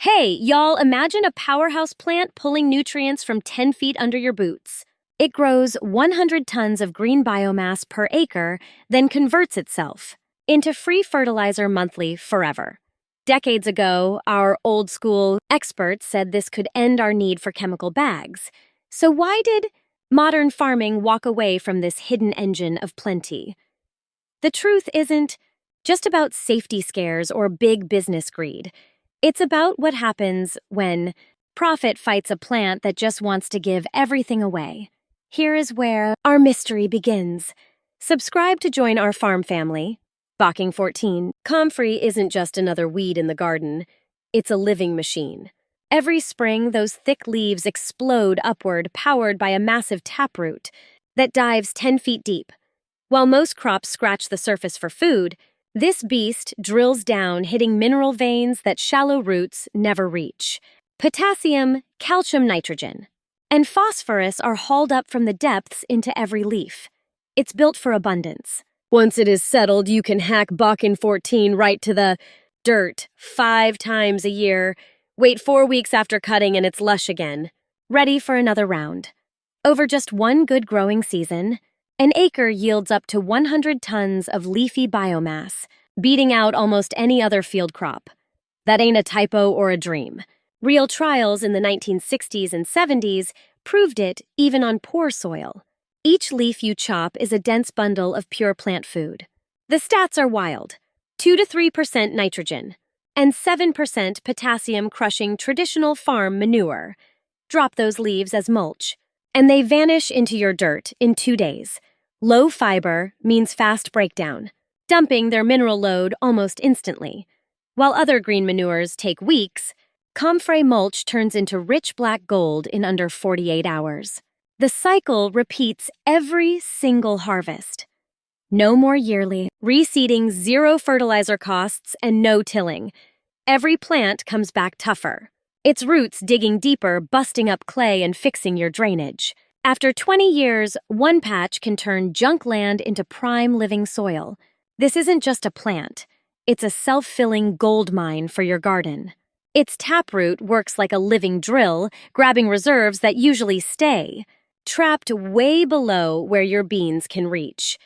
Hey, y'all, imagine a powerhouse plant pulling nutrients from 10 feet under your boots. It grows 100 tons of green biomass per acre, then converts itself into free fertilizer monthly forever. Decades ago, our old school experts said this could end our need for chemical bags. So why did modern farming walk away from this hidden engine of plenty? The truth isn't just about safety scares or big business greed. It's about what happens when profit fights a plant that just wants to give everything away. Here is where our mystery begins. Subscribe to join our farm family. Bocking 14. Comfrey isn't just another weed in the garden. It's a living machine. Every spring, those thick leaves explode upward, powered by a massive taproot that dives 10 feet deep. While most crops scratch the surface for food, this beast drills down, hitting mineral veins that shallow roots never reach. Potassium, calcium, nitrogen, and phosphorus are hauled up from the depths into every leaf. It's built for abundance. Once it is settled, you can hack Bocking 14 right to the dirt 5 times a year. Wait 4 weeks after cutting and it's lush again, ready for another round. Over just one good growing season, an acre yields up to 100 tons of leafy biomass, beating out almost any other field crop. That ain't a typo or a dream. Real trials in the 1960s and 70s proved it even on poor soil. Each leaf you chop is a dense bundle of pure plant food. The stats are wild: 2 to 3% nitrogen and 7% potassium, crushing traditional farm manure. Drop those leaves as mulch, and they vanish into your dirt in 2 days. Low fiber means fast breakdown, dumping their mineral load almost instantly. While other green manures take weeks, Comfrey mulch turns into rich black gold in under 48 hours. The cycle repeats every single harvest. No more yearly reseeding, zero fertilizer costs, and no tilling. Every plant comes back tougher, its roots digging deeper, busting up clay and fixing your drainage. After 20 years, one patch can turn junk land into prime living soil. This isn't just a plant. It's a self-filling gold mine for your garden. Its taproot works like a living drill, grabbing reserves that usually stay trapped way below where your beans can reach.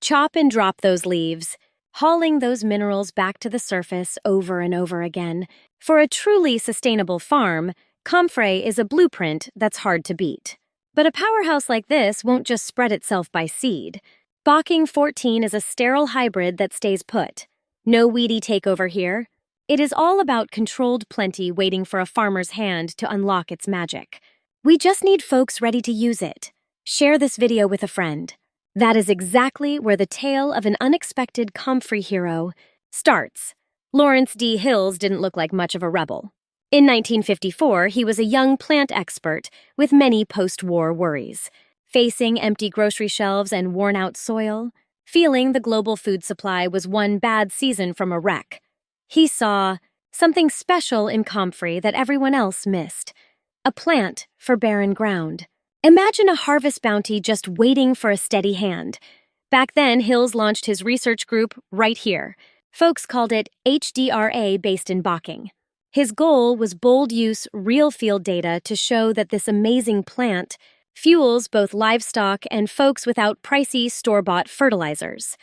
Chop and drop those leaves, hauling those minerals back to the surface over and over again. For a truly sustainable farm, Comfrey is a blueprint that's hard to beat. But a powerhouse like this won't just spread itself by seed. Bocking 14 is a sterile hybrid that stays put. No weedy takeover here. It is all about controlled plenty waiting for a farmer's hand to unlock its magic. We just need folks ready to use it. Share this video with a friend. That is exactly where the tale of an unexpected Comfrey hero starts. Lawrence D. Hills didn't look like much of a rebel. In 1954, he was a young plant expert with many post-war worries. Facing empty grocery shelves and worn-out soil, feeling the global food supply was one bad season from a wreck, he saw something special in Comfrey that everyone else missed: a plant for barren ground. Imagine a harvest bounty just waiting for a steady hand. Back then, Hills launched his research group right here. Folks called it HDRA, based in Bocking. His goal was bold-use, real field data to show that this amazing plant fuels both livestock and folks without pricey store-bought fertilizers.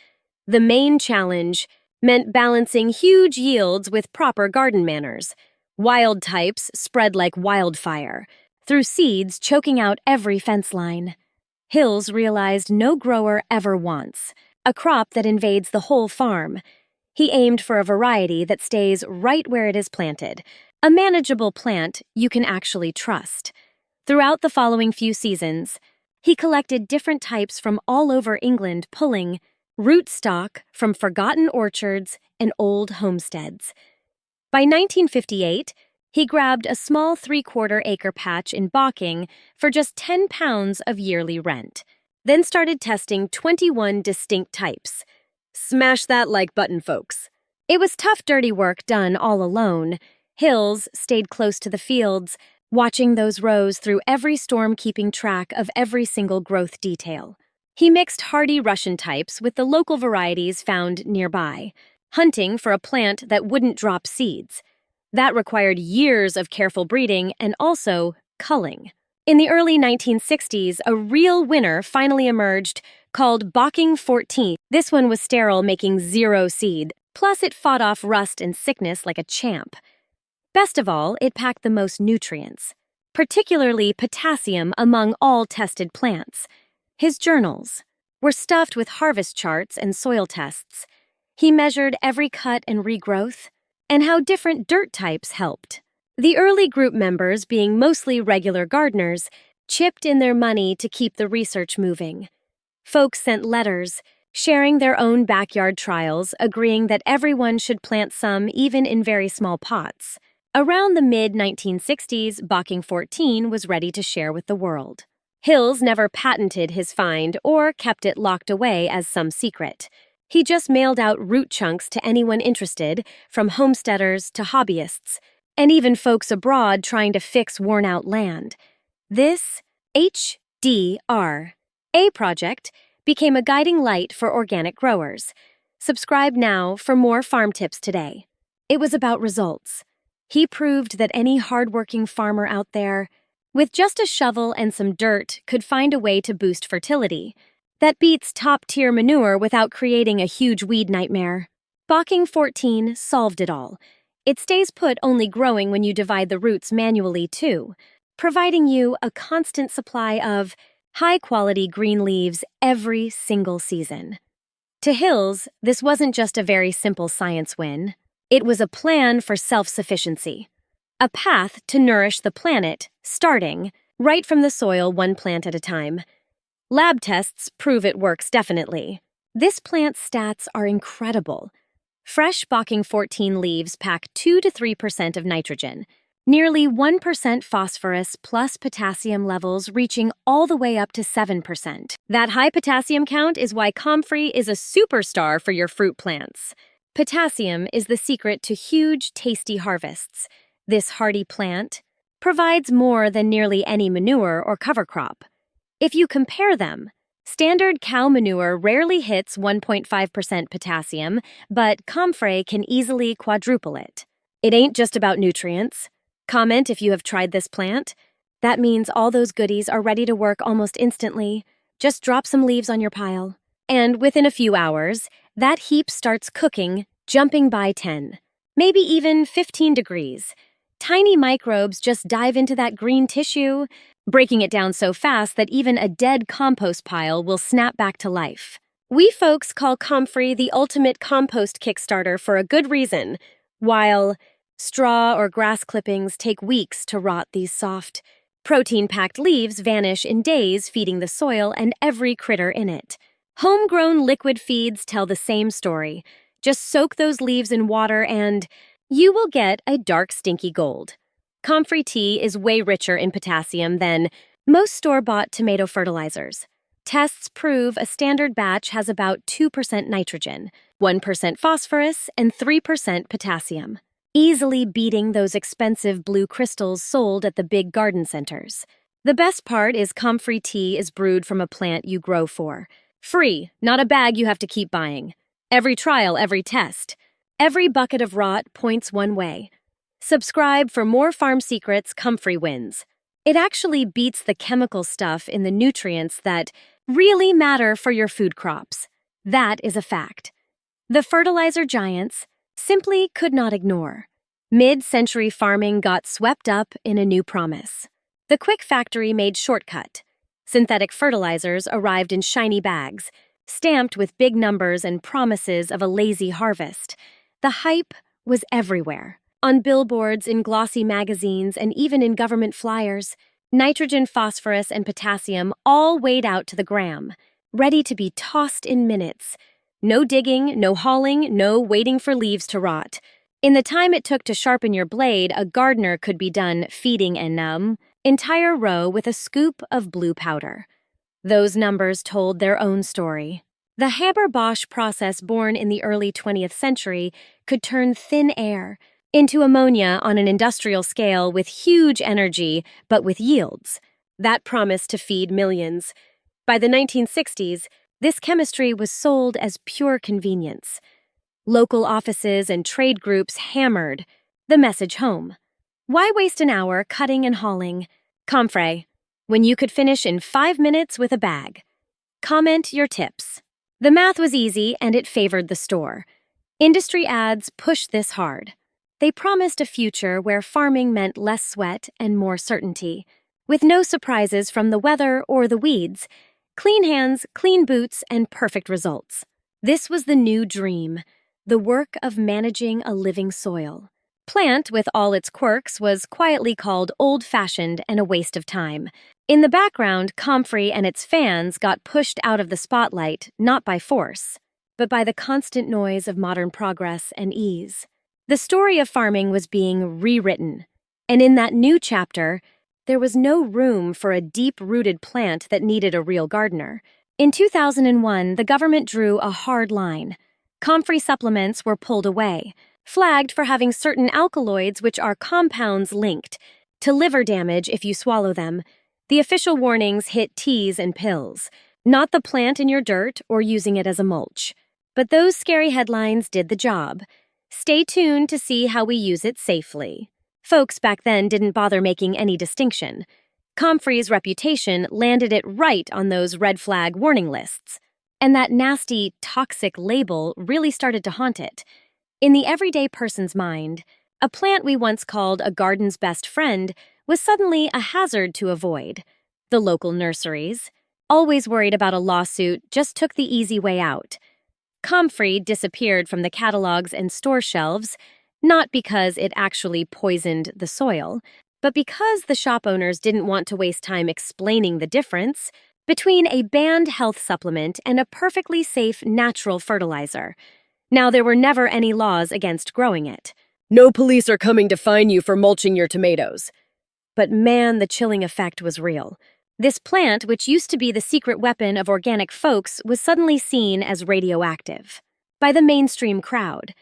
The main challenge meant balancing huge yields with proper garden manners. Wild types spread like wildfire, through seeds choking out every fence line. Hills realized no grower ever wants a crop that invades the whole farm. He aimed for a variety that stays right where it is planted, a manageable plant you can actually trust. Throughout the following few seasons, he collected different types from all over England, pulling rootstock from forgotten orchards and old homesteads. By 1958, he grabbed a small 3/4-acre patch in Bocking for just 10 pounds of yearly rent, then started testing 21 distinct types. Smash that like button, folks. It was tough, dirty work done all alone. Hills stayed close to the fields, watching those rows through every storm, keeping track of every single growth detail. He mixed hardy Russian types with the local varieties found nearby, hunting for a plant that wouldn't drop seeds. That required years of careful breeding and also culling. In the early 1960s, a real winner finally emerged, called Bocking 14. This one was sterile, making 0 seed, plus it fought off rust and sickness like a champ. Best of all, it packed the most nutrients, particularly potassium among all tested plants. His journals were stuffed with harvest charts and soil tests. He measured every cut and regrowth, and how different dirt types helped. The early group members, being mostly regular gardeners, chipped in their money to keep the research moving. Folks sent letters, sharing their own backyard trials, agreeing that everyone should plant some, even in very small pots. Around the mid-1960s, Bocking 14 was ready to share with the world. Hills never patented his find or kept it locked away as some secret. He just mailed out root chunks to anyone interested, from homesteaders to hobbyists, and even folks abroad trying to fix worn-out land. This HDRA project became a guiding light for organic growers. Subscribe now for more farm tips today. It was about results. He proved that any hardworking farmer out there, with just a shovel and some dirt, could find a way to boost fertility. That beats top-tier manure without creating a huge weed nightmare. Bocking 14 solved it all. It stays put, only growing when you divide the roots manually too, providing you a constant supply of high-quality green leaves every single season. To Hills, this wasn't just a very simple science win. It was a plan for self-sufficiency, a path to nourish the planet, starting right from the soil, one plant at a time. Lab tests prove it works definitely. This plant's stats are incredible. Fresh Bocking 14 leaves pack 2 to 3% of nitrogen, nearly 1% phosphorus plus potassium levels reaching all the way up to 7%. That high potassium count is why Comfrey is a superstar for your fruit plants. Potassium is the secret to huge, tasty harvests. This hardy plant provides more than nearly any manure or cover crop. If you compare them, standard cow manure rarely hits 1.5% potassium, but Comfrey can easily quadruple it. It ain't just about nutrients. Comment if you have tried this plant. That means all those goodies are ready to work almost instantly. Just drop some leaves on your pile. And within a few hours, that heap starts cooking, jumping by 10, maybe even 15 degrees. Tiny microbes just dive into that green tissue, breaking it down so fast that even a dead compost pile will snap back to life. We folks call Comfrey the ultimate compost kickstarter for a good reason. While straw or grass clippings take weeks to rot, these soft, protein-packed leaves vanish in days, feeding the soil and every critter in it. Homegrown liquid feeds tell the same story. Just soak those leaves in water and you will get a dark, stinky gold. Comfrey tea is way richer in potassium than most store-bought tomato fertilizers. Tests prove a standard batch has about 2% nitrogen, 1% phosphorus, and 3% potassium, easily beating those expensive blue crystals sold at the big garden centers. The best part is Comfrey tea is brewed from a plant you grow for. Free, not a bag you have to keep buying. Every trial, every test, every bucket of rot points one way. Subscribe for more farm secrets. Comfrey wins. It actually beats the chemical stuff in the nutrients that really matter for your food crops. That is a fact. The fertilizer giants simply could not ignore. Mid-century farming got swept up in a new promise. The quick factory made shortcut. Synthetic fertilizers arrived in shiny bags, stamped with big numbers and promises of a lazy harvest. The hype was everywhere. On billboards, in glossy magazines, and even in government flyers. Nitrogen, phosphorus, and potassium all weighed out to the gram, ready to be tossed in minutes. No digging, no hauling, no waiting for leaves to rot. In the time it took to sharpen your blade, a gardener could be done feeding an entire row with a scoop of blue powder. Those numbers told their own story. The Haber-Bosch process, born in the early 20th century, could turn thin air into ammonia on an industrial scale with huge energy, but with yields. That promised to feed millions. By the 1960s, this chemistry was sold as pure convenience. Local offices and trade groups hammered, The message home. Why waste an hour cutting and hauling? Comfrey, when you could finish in 5 minutes with a bag. Comment your tips. The math was easy and it favored the store. Industry ads pushed this hard. They promised a future where farming meant less sweat and more certainty, with no surprises from the weather or the weeds, clean hands, clean boots, and perfect results. This was the new dream, the work of managing a living soil. Plant, with all its quirks, was quietly called old-fashioned and a waste of time. In the background, Comfrey and its fans got pushed out of the spotlight, not by force, but by the constant noise of modern progress and ease. The story of farming was being rewritten, and in that new chapter, there was no room for a deep-rooted plant that needed a real gardener. In 2001, the government drew a hard line. Comfrey supplements were pulled away, flagged for having certain alkaloids which are compounds linked to liver damage if you swallow them. The official warnings hit teas and pills, not the plant in your dirt or using it as a mulch. But those scary headlines did the job. Stay tuned to see how we use it safely. Folks back then didn't bother making any distinction. Comfrey's reputation landed it right on those red flag warning lists. And that nasty, toxic label really started to haunt it. In the everyday person's mind, a plant we once called a garden's best friend was suddenly a hazard to avoid. The local nurseries, always worried about a lawsuit, just took the easy way out. Comfrey disappeared from the catalogs and store shelves, not because it actually poisoned the soil, but because the shop owners didn't want to waste time explaining the difference between a banned health supplement and a perfectly safe natural fertilizer. Now, there were never any laws against growing it. No police are coming to fine you for mulching your tomatoes. But man, the chilling effect was real. This plant, which used to be the secret weapon of organic folks, was suddenly seen as radioactive by the mainstream crowd.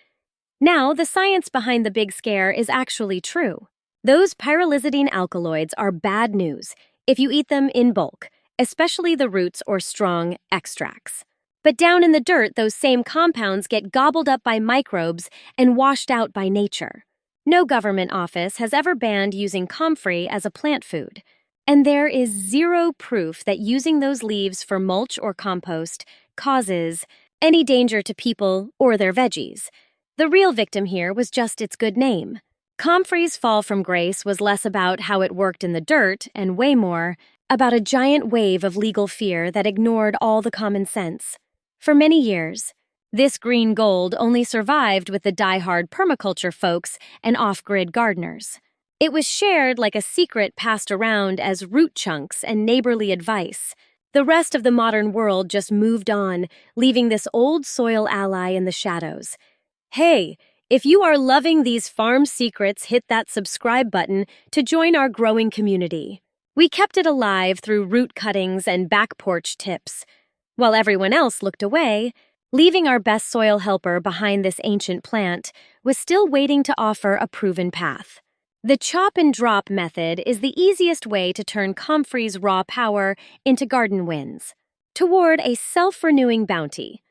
Now, the science behind the big scare is actually true. Those pyrrolizidine alkaloids are bad news if you eat them in bulk, especially the roots or strong extracts. But down in the dirt, those same compounds get gobbled up by microbes and washed out by nature. No government office has ever banned using comfrey as a plant food. And there is zero proof that using those leaves for mulch or compost causes any danger to people or their veggies. The real victim here was just its good name. Comfrey's fall from grace was less about how it worked in the dirt and way more about a giant wave of legal fear that ignored all the common sense. For many years, this green gold only survived with the die-hard permaculture folks and off-grid gardeners. It was shared like a secret passed around as root chunks and neighborly advice. The rest of the modern world just moved on, leaving this old soil ally in the shadows. Hey, if you are loving these farm secrets, hit that subscribe button to join our growing community. We kept it alive through root cuttings and back porch tips, while everyone else looked away. Leaving our best soil helper behind this ancient plant was still waiting to offer a proven path. The chop and drop method is the easiest way to turn Comfrey's raw power into garden wins, toward a self-renewing bounty.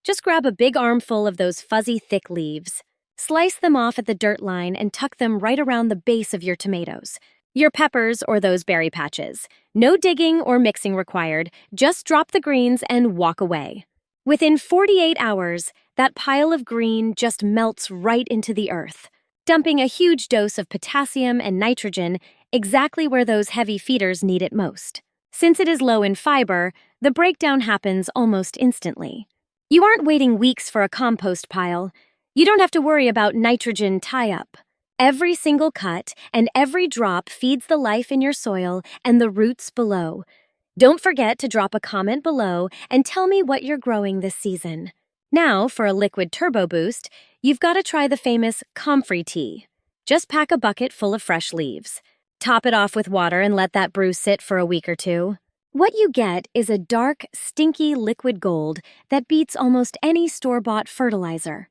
Just grab a big armful of those fuzzy, thick leaves, slice them off at the dirt line, and tuck them right around the base of your tomatoes, your peppers, or those berry patches. No digging or mixing required, just drop the greens and walk away. Within 48 hours, that pile of green just melts right into the earth, dumping a huge dose of potassium and nitrogen exactly where those heavy feeders need it most. Since it is low in fiber, the breakdown happens almost instantly. You aren't waiting weeks for a compost pile. You don't have to worry about nitrogen tie-up. Every single cut and every drop feeds the life in your soil and the roots below. Don't forget to drop a comment below and tell me what you're growing this season. Now, for a liquid turbo boost, you've got to try the famous Comfrey tea. Just pack a bucket full of fresh leaves. Top it off with water and let that brew sit for a week or two. What you get is a dark, stinky liquid gold that beats almost any store-bought fertilizer.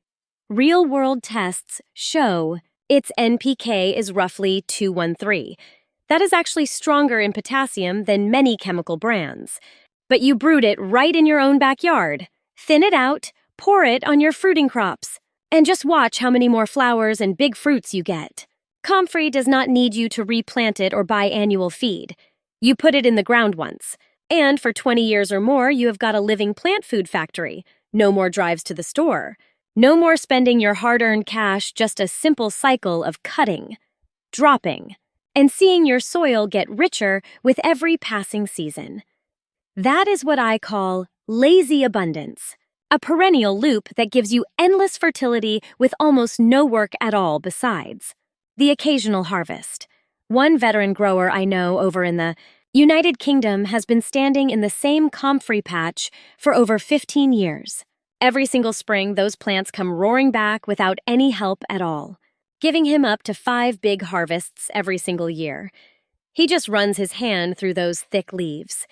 Real-world tests show its NPK is roughly 213. That is actually stronger in potassium than many chemical brands. But you brewed it right in your own backyard. Thin it out, pour it on your fruiting crops. And just watch how many more flowers and big fruits you get. Comfrey does not need you to replant it or buy annual feed. You put it in the ground once. And for 20 years or more, you have got a living plant food factory. No more drives to the store. No more spending your hard-earned cash, just a simple cycle of cutting, dropping, and seeing your soil get richer with every passing season. That is what I call lazy abundance, a perennial loop that gives you endless fertility with almost no work at all besides. The occasional harvest. One veteran grower I know over in the United Kingdom has been standing in the same comfrey patch for over 15 years. Every single spring, those plants come roaring back without any help at all, giving him up to 5 big harvests every single year. He just runs his hand through those thick leaves.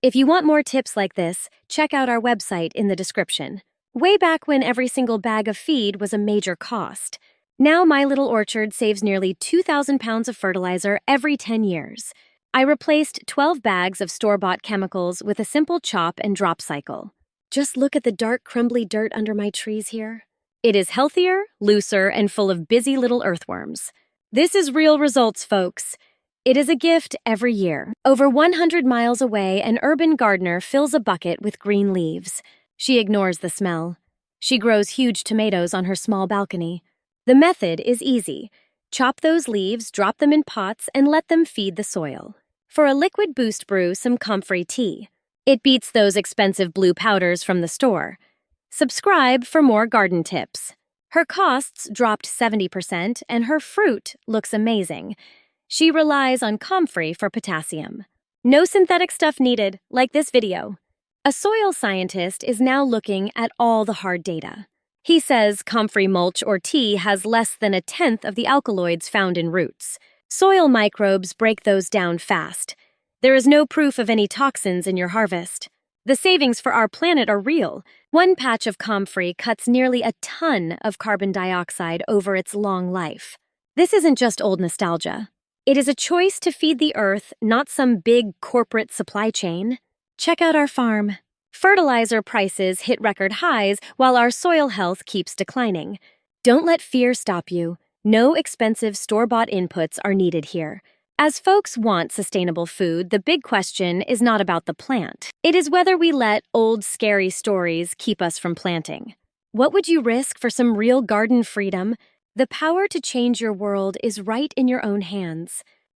If you want more tips like this, check out our website in the description. Way back when every single bag of feed was a major cost. Now my little orchard saves nearly 2,000 pounds of fertilizer every 10 years. I replaced 12 bags of store-bought chemicals with a simple chop and drop cycle. Just look at the dark, crumbly dirt under my trees here. It is healthier, looser, and full of busy little earthworms. This is real results, folks. It is a gift every year. Over 100 miles away, an urban gardener fills a bucket with green leaves. She ignores the smell. She grows huge tomatoes on her small balcony. The method is easy. Chop those leaves, drop them in pots, and let them feed the soil. For a liquid boost, brew some Comfrey tea. It beats those expensive blue powders from the store. Subscribe for more garden tips. Her costs dropped 70% and her fruit looks amazing. She relies on Comfrey for potassium. No synthetic stuff needed, like this video. A soil scientist is now looking at all the hard data. He says Comfrey mulch or tea has less than 1/10 of the alkaloids found in roots. Soil microbes break those down fast. There is no proof of any toxins in your harvest. The savings for our planet are real. One patch of Comfrey cuts nearly a ton of carbon dioxide over its long life. This isn't just old nostalgia. It is a choice to feed the earth, not some big corporate supply chain. Check out our farm. Fertilizer prices hit record highs while our soil health keeps declining. Don't let fear stop you. No expensive store-bought inputs are needed here. As folks want sustainable food, the big question is not about the plant. It is whether we let old scary stories keep us from planting. What would you risk for some real garden freedom? The power to change your world is right in your own hands.